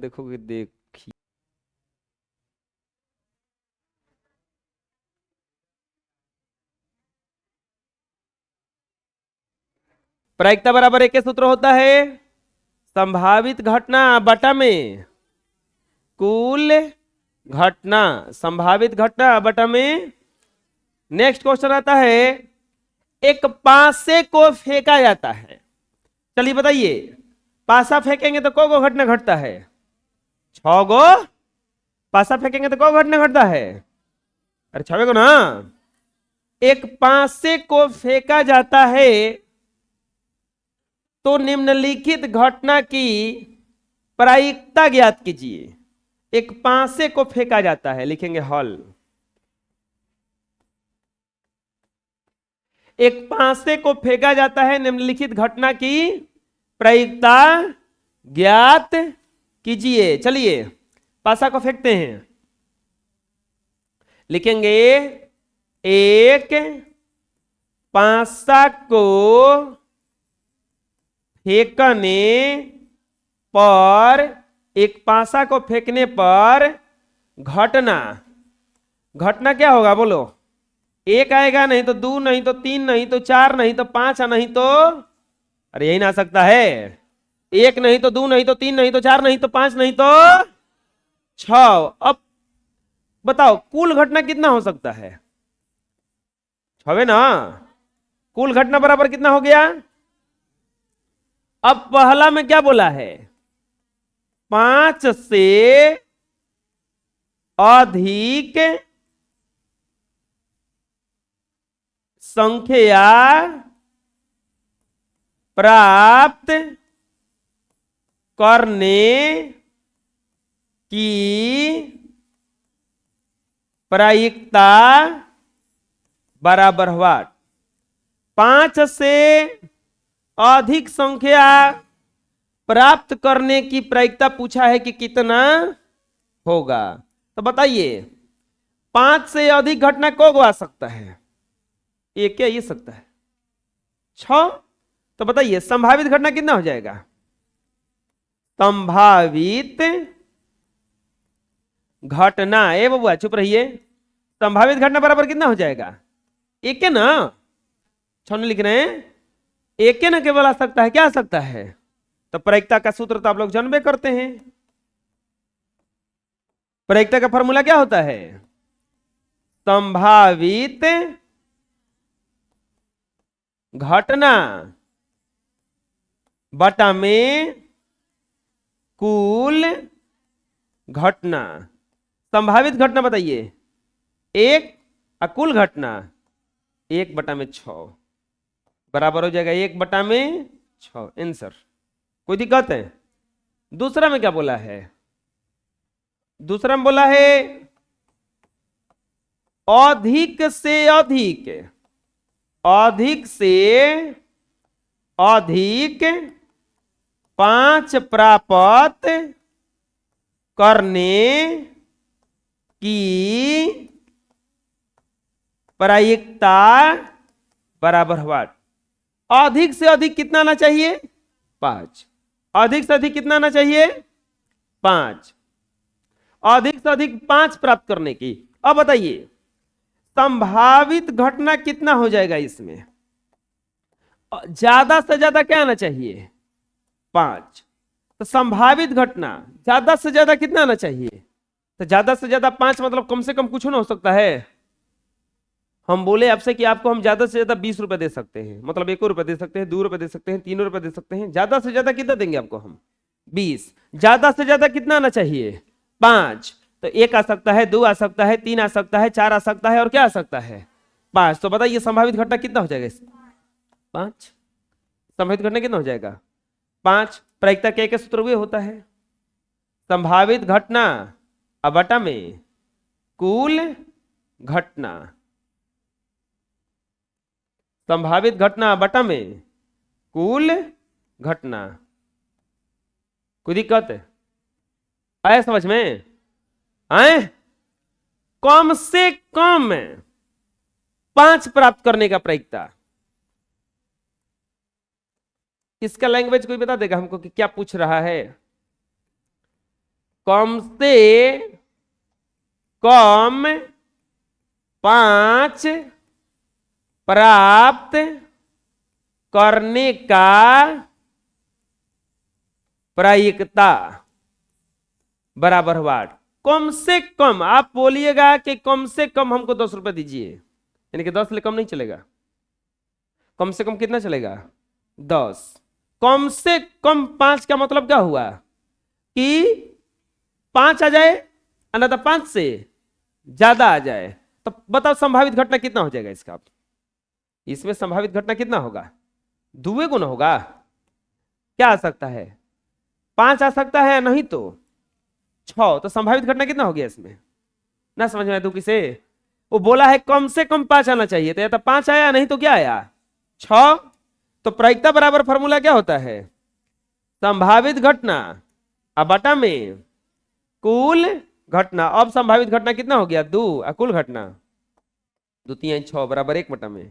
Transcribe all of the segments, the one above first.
देखोगे देखिए प्रायिकता बराबर एक सूत्र होता है संभावित घटना बटा में कुल घटना, संभावित घटना बटा में। नेक्स्ट क्वेश्चन आता है एक पासे को फेंका जाता है। चलिए बताइए पासा फेंकेंगे तो को घटना घटता है? 6 गो पासा फेंकेंगे तो को घटना घटता है? अरे 6 को ना। एक पासे को फेंका जाता है तो निम्नलिखित घटना की प्रायिकता ज्ञात कीजिए। एक पासे को फेंका जाता है, लिखेंगे हॉल। एक पासे को फेंका जाता है, निम्नलिखित घटना की प्रायिकता ज्ञात कीजिए। चलिए पासा को फेंकते हैं, लिखेंगे एक पासा को फेंकने पर, एक पासा को फेंकने पर घटना, घटना क्या होगा बोलो? एक आएगा, नहीं तो 2, नहीं तो 3, नहीं तो 4, नहीं तो 5, नहीं तो, अरे यही ना आ सकता है। 1 नहीं तो 2 नहीं तो 3 नहीं तो 4 नहीं तो 5 नहीं तो 6। अब बताओ कुल घटना कितना हो सकता है? 6 ना। कुल घटना बराबर कितना हो गया? अब पहला में क्या बोला है? 5 से अधिक संख्या प्राप्त करने की प्रायिकता बराबर हुआ। 5 से अधिक संख्या प्राप्त करने की प्रायिकता पूछा है कि कितना होगा। तो बताइए 5 से अधिक घटना को आ सकता है? एक क्या ये सकता है 6। तो बताइए संभावित घटना कितना हो जाएगा? संभावित घटना, ए बबुआ चुप रहिए, संभावित घटना बराबर कितना हो जाएगा? एक है ना। 6 लिख रहे हैं, एक है ना केवल आ सकता है, क्या आ सकता है? तो प्रायिकता का सूत्र तो आप लोग जानबे करते हैं। प्रायिकता का फॉर्मूला क्या होता है? संभावित घटना बटा में कुल घटना। संभावित घटना बताइए 1 और कुल घटना 1/6 बराबर हो जाएगा 1/6 आंसर। कोई दिक्कत है? दूसरा में क्या बोला है? दूसरा में बोला है अधिक से अधिक, अधिक से अधिक 5 प्राप्त करने की प्रायिकता बराबर हुआ। अधिक से अधिक कितना आना चाहिए? 5। अधिक से अधिक कितना आना चाहिए? 5। अधिक से अधिक 5 प्राप्त करने की। अब बताइए संभावित घटना कितना हो जाएगा इसमें? ज्यादा से ज्यादा क्या आना चाहिए? 5। तो संभावित घटना ज्यादा से ज्यादा कितना आना चाहिए? तो ज्यादा से ज्यादा 5 मतलब कम से कम कुछ ना हो सकता है। हम बोले आपसे कि आपको हम ज्यादा से ज्यादा 20 रुपए दे सकते हैं, मतलब 1 रुपए दे सकते हैं, 2 रुपए दे सकते हैं, 3 रुपए दे सकते हैं। ज्यादा से ज्यादा कितना देंगे आपको हम? 20। ज्यादा से ज्यादा कितना आना चाहिए? 5। तो 1 आ सकता है, 2 आ सकता है, 3 आ सकता है, 4 आ सकता है और क्या आ सकता है? 5। तो बताइए संभावित घटना कितना हो जाएगा इस? 5। संभावित घटना कितना हो जाएगा? 5। प्रायिकता के सूत्र हुए होता है संभावित घटना बटा में कुल घटना। संभावित घटना बटा में कुल घटना। कोई दिक्कत है? आए समझ में? आए कम से कम 5 प्राप्त करने का प्रायिकता। इसका लैंग्वेज कोई बता देगा हमको कि क्या पूछ रहा है? कम से कम 5 प्राप्त करने का प्रायिकता बराबर वाट। कम से कम आप बोलिएगा कि कम से कम हमको 10 रुपए दीजिए, यानी कि 10 से कम नहीं चलेगा। कम से कम कितना चलेगा? 10। कम से कम 5 का मतलब क्या हुआ कि 5 आ जाए, अन्यथा 5 से ज्यादा आ जाए। तो बताओ संभावित घटना कितना हो जाएगा इसका? इसमें संभावित घटना कितना होगा? 2 गुना होगा। क्या आ सकता है? 5 आ सकता है, नहीं तो 6। तो संभावित घटना कितना हो गया इसमें? ना समझ में आया तू किसे? वो बोला है कम से कम 5 आना चाहिए, तो या तो 5 आया, नहीं तो क्या आया? 6। तो प्रायिकता बराबर फॉर्मूला क्या होता है? संभावित घटना अब बटा में कुल घटना। अब संभावित घटना कितना हो गया? 2। और कुल घटना 2 3 6 बराबर 1 बटा में।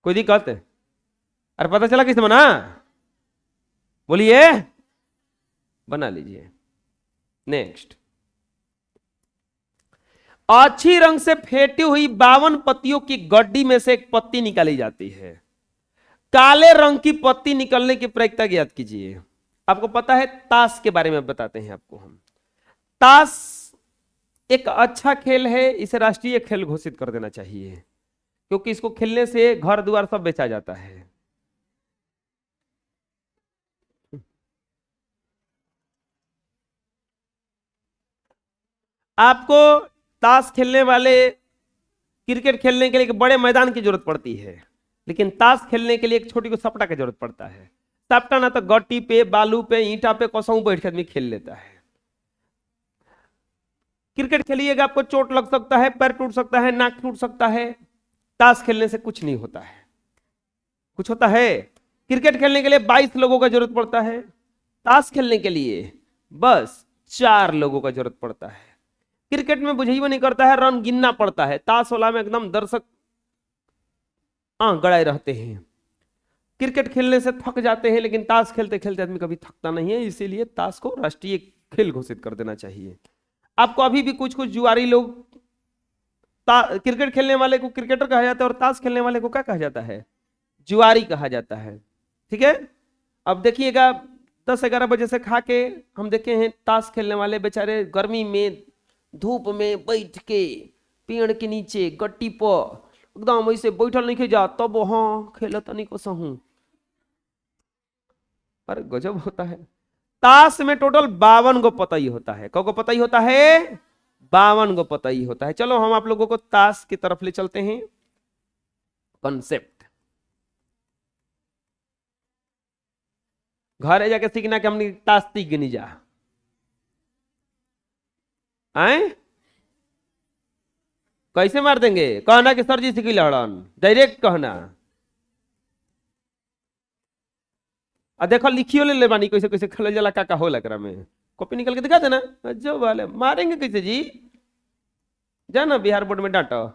कोई दिक्कत? अरे पता चला किसे बना? बोलिए, बना लीजिए। नेक्स्ट, अच्छी रंग से फेंटी हुई 52 पत्तियों की गड्डी में से एक पत्ती निकाली जाती है। काले रंग की पत्ती निकलने की प्रायिकता ज्ञात कीजिए। आपको पता है ताश के बारे में बताते हैं आपको हम। ताश एक अच्छा खेल है, इसे राष्ट्रीय खेल घोषित कर देना चाहिए, क्योंकि इसको खेलने से घर द्वार सब बेचा जाता है। आपको ताश खेलने वाले, क्रिकेट खेलने के लिए एक बड़े मैदान की जरूरत पड़ती है, लेकिन ताश खेलने के लिए एक छोटी को सपटा की जरूरत पड़ता है। सपटा ना तो गट्टी पे, बालू पे, ईंटा पे कसों बैठ के आदमी खेल लेता है। क्रिकेट खेलिएगा आपको चोट लग सकता है, पैर टूट सकता है, नाक टूट सकता है। ताश खेलने से कुछ नहीं होता है। कुछ होता है? क्रिकेट खेलने के लिए 22 लोगों का जरूरत पड़ता है, ताश खेलने के लिए बस 4 लोगों का जरूरत पड़ता है। क्रिकेट में बुझाइबो नहीं करता है, रन गिनना पड़ता है। ताश वाला में एकदम दर्शक गड़ाए रहते हैं। क्रिकेट खेलने से थक जाते हैं, लेकिन ताश खेलते खेलते आदमी कभी थकता नहीं है। इसीलिए ताश को राष्ट्रीय खेल घोषित कर देना चाहिए। आपको अभी भी कुछ कुछ जुआरी लोग, क्रिकेट खेलने वाले को क्रिकेटर कहा जाता है और ताश खेलने वाले को क्या कहा जाता है? जुआरी कहा जाता है। ठीक है, अब देखिएगा 10-11 बजे से खा के हम देखे हैं ताश खेलने वाले बेचारे गर्मी में धूप में बैठ के पेड़ के नीचे गट्टी पर एकदम ऐसे बैठल नहीं खे जा, तब हाँ खेलत नहीं को सहूं। अरे गजब होता है। ताश में टोटल 52 गो पतई होता है। कौ गो पतई होता है? 52 गो पतई होता है। चलो हम आप लोगों को ताश की तरफ ले चलते हैं। कॉन्सेप्ट घर जाके सीखना कि हमने ताश सीख नहीं जा आए। कैसे मार देंगे? कहना कि सर जी सिखी लड़न, डायरेक्ट कहना। देखो लिखियो ले बानी कैसे कैसे खेल जाला, का हो लग में कॉपी निकल के दिखा देना। जो वाले मारेंगे कैसे जी? जाना बिहार बोर्ड में डांटो।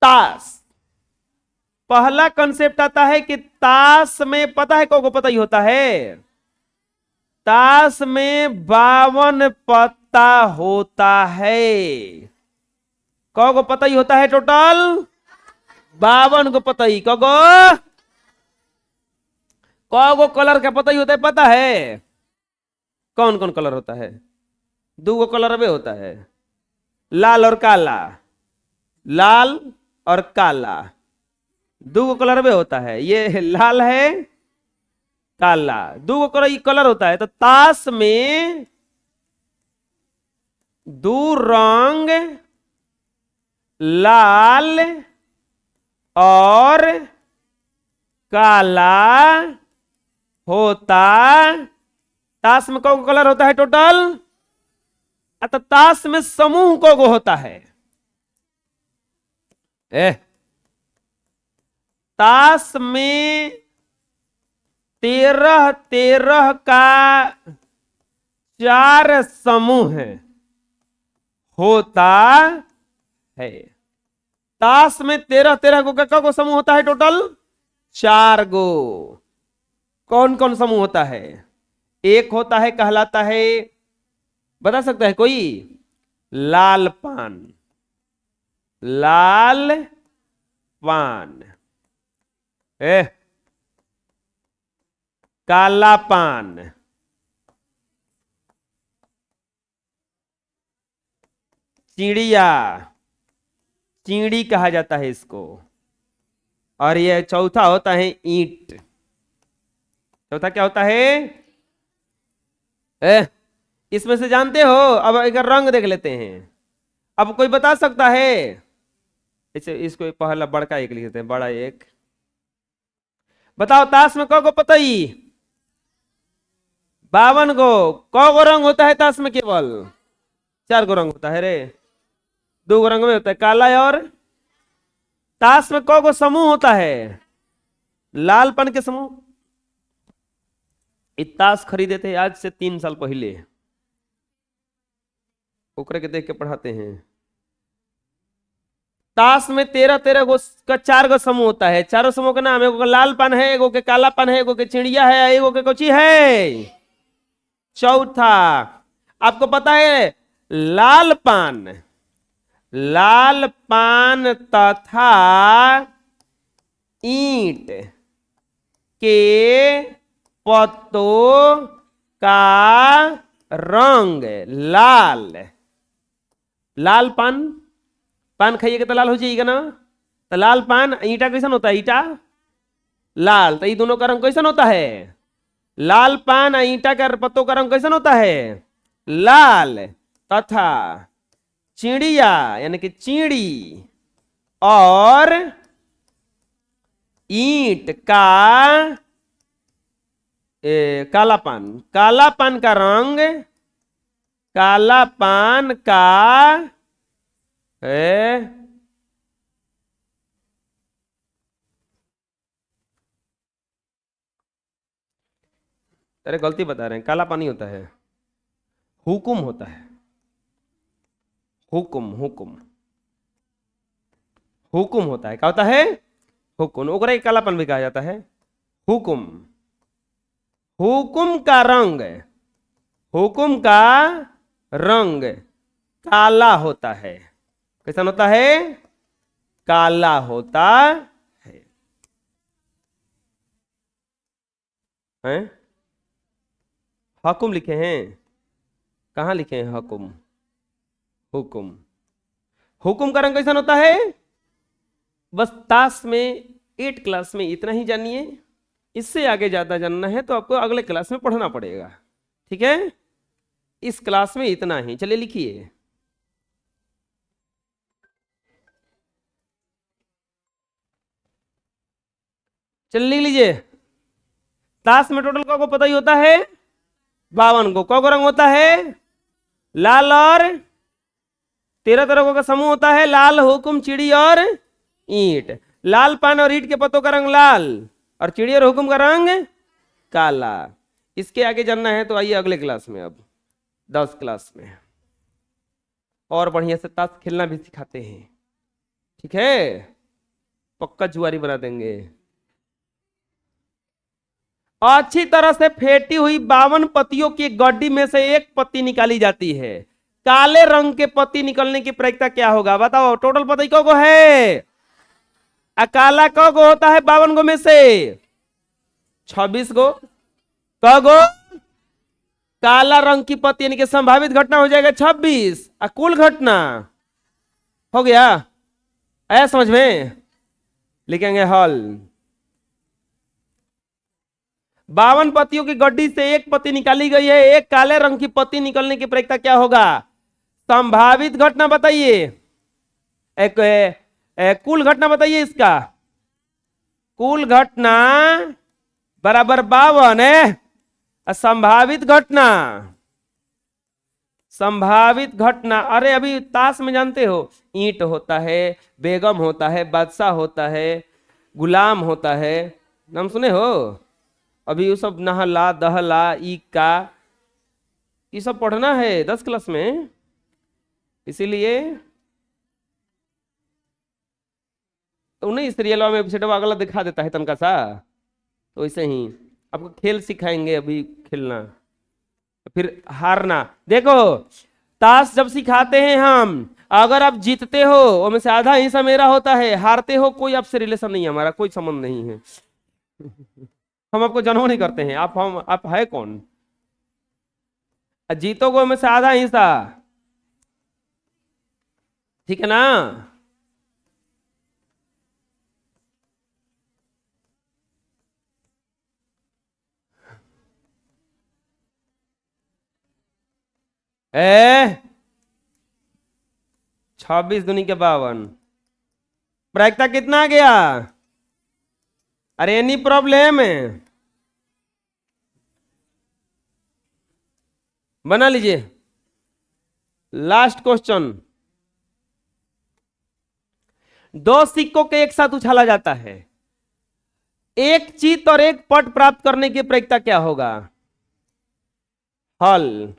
ताश पहला कंसेप्ट आता है कि ताश में पता है को पता ही होता है? ताश में 52 पत्ता होता है। कौ पता ही होता है? टोटल 52 गो पता ही। कौ कलर का पता ही होता है? पता है कौन कौन कलर होता है? 2 गो कलर में होता है, लाल और काला। लाल और काला 2 गो कलर में होता है। ये लाल है, काला, 2 गो कलर होता है। तो ताश में 2 रंग लाल और काला होता। ताश में कौन कलर होता है टोटल? तो ताश में समूह को होता है। ताश में 13 का 4 समूह होता है। ताश में 13 को समूह होता है टोटल? 4 गो। कौन कौन समूह होता है? एक होता है, कहलाता है, बता सकता है कोई? लाल पान। लाल पान। ए, काला पान। चिड़िया, चिड़ी कहा जाता है इसको। और ये चौथा होता है ईंट। चौथा क्या होता है? इसमें से जानते हो? अब एक रंग देख लेते हैं। अब कोई बता सकता है? इसे इसको पहला बड़का एक लिख देते हैं, बड़ा एक। बताओ ताश में को पतई? 52 गो। को रंग होता है ताश में? केवल 4 गो रंग होता है रे। 2 गो रंग में होता है, काला और। ताश में को समूह होता है? लालपन के समूह। ताश खरीदे थे आज से 3 साल पहले, ओकरे के देख के पढ़ाते हैं। ताश में 13 गो का 4 गो समूह होता है। चारों समूह का नाम, एगो का लालपन है, एगो के कालापन है, एगो के चिड़िया है, एगो के कोची है। चौथा आपको पता है? लाल पान। लाल पान तथा ईंट के पत्तों का रंग लाल। लाल पान, पान खाइएगा तो लाल हो जाएगा ना। तो लाल पान, ईटा कैसा होता है? ईटा लाल। तो ये दोनों का रंग कैसा होता है? लाल पान और ईटा के पत्तों का रंग कैसा होता है? लाल। तथा चिड़िया यानी कि चिड़ी और ईंट का काला पान। काला पान का रंग, काला पान का अरे गलती बता रहे हैं, काला पानी होता है, हुकुम होता है। हुकुम, हुकुम, हुकुम होता है। क्या होता है? हुकुम। ओकरा कालापन भी कहा जाता है, हुकुम। हुकुम का रंग, हुकुम का रंग काला होता है। कैसा होता है? काला होता है। हैं? हुकुम लिखे हैं? कहाँ लिखे हैं हुकुम? हुकुम। हुकुम का रंग कैसा होता है? बस ताश में 8 क्लास में इतना ही जानिए। इससे आगे ज्यादा जानना है तो आपको अगले क्लास में पढ़ना पड़ेगा, ठीक है? इस क्लास में इतना ही। चलिए लिखिए। चलिए लिख लीजिए। ताश में टोटल को पता ही होता है 52 को। को रंग होता है? लाल और 13 तरह का समूह होता है, लाल, हुकुम, चिड़ी और ईंट। लाल पान और ईंट के पत्तों का रंग लाल और चिड़ी और हुकुम का रंग काला। इसके आगे जानना है तो आइए अगले क्लास में, अब 10 क्लास में और बढ़िया से ताश खेलना भी सिखाते हैं, ठीक है? पक्का जुआरी बना देंगे। अच्छी तरह से फेंटी हुई 52 पत्तियों की गड्डी में से एक पत्ती निकाली जाती है। काले रंग के पत्ती निकलने की प्रक्रिया क्या होगा? बताओ। टोटल पत्ती को है? काला को होता है 52 गो में से? 26 गो। को काला रंग की पत्ती यानी कि संभावित घटना हो जाएगा 26। कुल घटना हो गया। आया समझ में? लिखेंगे हल। 52 पत्तियों की गड्डी से एक पत्ती निकाली गई है, एक काले रंग की पत्ती निकलने की प्रक्रिया क्या होगा? संभावित घटना बताइए। कुल घटना बताइए इसका। कुल घटना बराबर 52 है। संभावित घटना, संभावित घटना, अरे अभी ताश में जानते हो ईंट होता है, बेगम होता है, बादशाह होता है, गुलाम होता है, नाम सुने हो? अभी वो सब नहला दहला ई का ये सब पढ़ना है 10 क्लास में, इसीलिए तो नहीं सीरियल में एपिसोड अगला दिखा देता है तनका सा। तो वैसे ही आपको खेल सिखाएंगे, अभी खेलना। फिर हारना। देखो, ताश जब सिखाते हैं हम, अगर आप जीतते हो उनमें से आधा हिस्सा मेरा होता है, हारते हो कोई आपसे रिलेशन नहीं है, हमारा कोई संबंध नहीं है। हम आपको जन्म नहीं करते हैं, आप है कौन? जीतोगे उनमें से आधा हिस्सा, ठीक है ना? ए 26 दूनी के 52, प्रायिकता कितना आ गया? अरे एनी प्रॉब्लम है, बना लीजिए। लास्ट क्वेश्चन, दो सिक्कों के एक साथ उछाला जाता है, एक चीत और एक पट प्राप्त करने की प्रायिकता क्या होगा? हल।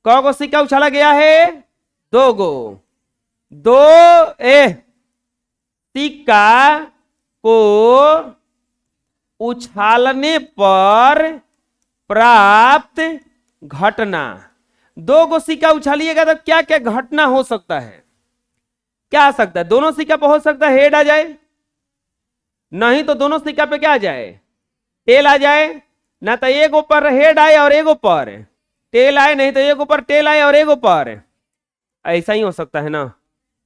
कौ गो सिक्का उछाला गया है? दो गो। दो सिक्का को उछालने पर प्राप्त घटना। दो गो सिक्का उछालिएगा तो क्या क्या घटना हो सकता है? क्या आ सकता है? दोनों सिक्का पे हो सकता है हेड आ जाए, नहीं तो दोनों सिक्का पे क्या आ जाए? टेल आ जाए। ना तो एक ऊपर हेड आए और एक ऊपर टेल आए, नहीं तो एक ऊपर टेल आए और एक ऊपर। ऐसा ही हो सकता है ना?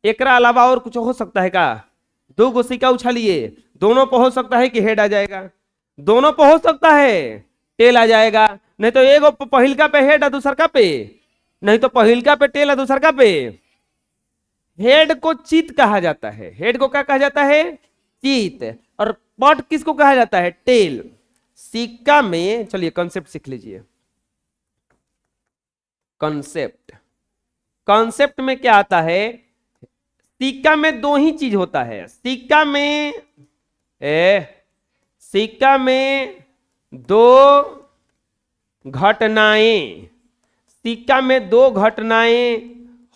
एक अलावा और कुछ हो सकता है क्या? दो गो सिक्का उछालिए, दोनों पे हो सकता है कि हेड आ जाएगा, दोनों पे हो सकता है टेल आ जाएगा, नहीं तो एक पहिलका पे हेड है दूसरका पे, नहीं तो पहिलका पे टेल है दूसरका पे। हेड को चित कहा जाता है, हेड को क्या कहा जाता है? चित। और पट किसको कहा जाता है? टेल। सिक्का में, चलिए कॉन्सेप्ट सीख लीजिए। कॉन्सेप्ट, कॉन्सेप्ट में क्या आता है? सिक्का में दो ही चीज होता है, सिक्का में सिक्का में दो घटनाएं, सिक्का में दो घटनाएं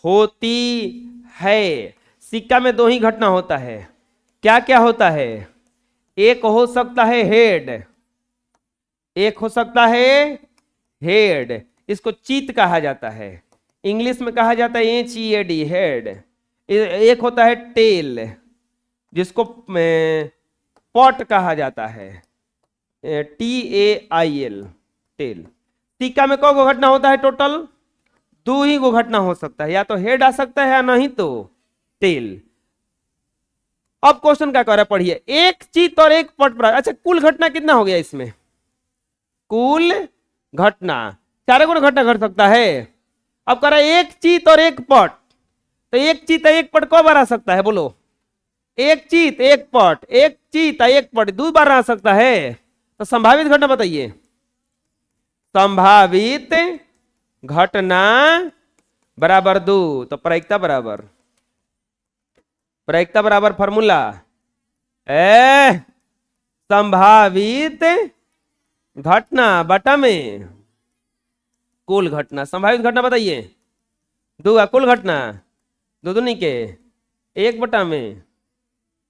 होती है। सिक्का में दो ही घटना होता है। क्या क्या होता है? एक हो सकता है हेड, एक हो सकता है हेड, इसको चित कहा जाता है, इंग्लिश में कहा जाता है HEAD, हेड। एक होता है टेल, जिसको पॉट कहा जाता है, TAIL, टेल। सिक्का में कौ गो घटना होता है टोटल? दो ही गो घटना हो सकता है, या तो हेड आ सकता है या नहीं तो टेल। अब क्वेश्चन क्या कह रहा है, पढ़िए। एक चित और एक पट प्राप्त, अच्छा कुल घटना कितना हो गया इसमें? कुल घटना चारों गुण घटना घट सकता है। अब कह रहा है एक चित और एक पट, तो एक चित एक पट कौ बार आ सकता है बोलो? एक चित एक पट, एक चित एक पट दो बार आ सकता है। तो संभावित घटना बताइए। संभावित घटना बराबर दो, तो प्रायिकता बराबर फॉर्मूला संभावित घटना बटा में कुल घटना। संभावित घटना बताइए, दो कुल घटना, दो दूनी के एक बटा में।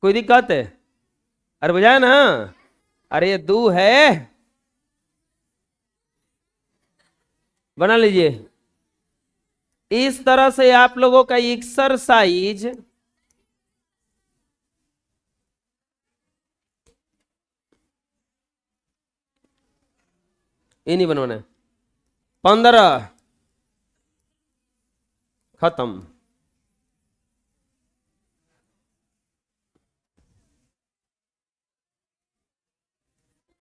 कोई दिक्कत है? अरे बुझाया ना? अरे ये दो है, बना लीजिए। इस तरह से आप लोगों का एक्सरसाइज ये नहीं बनवाना है। 15 खत्म।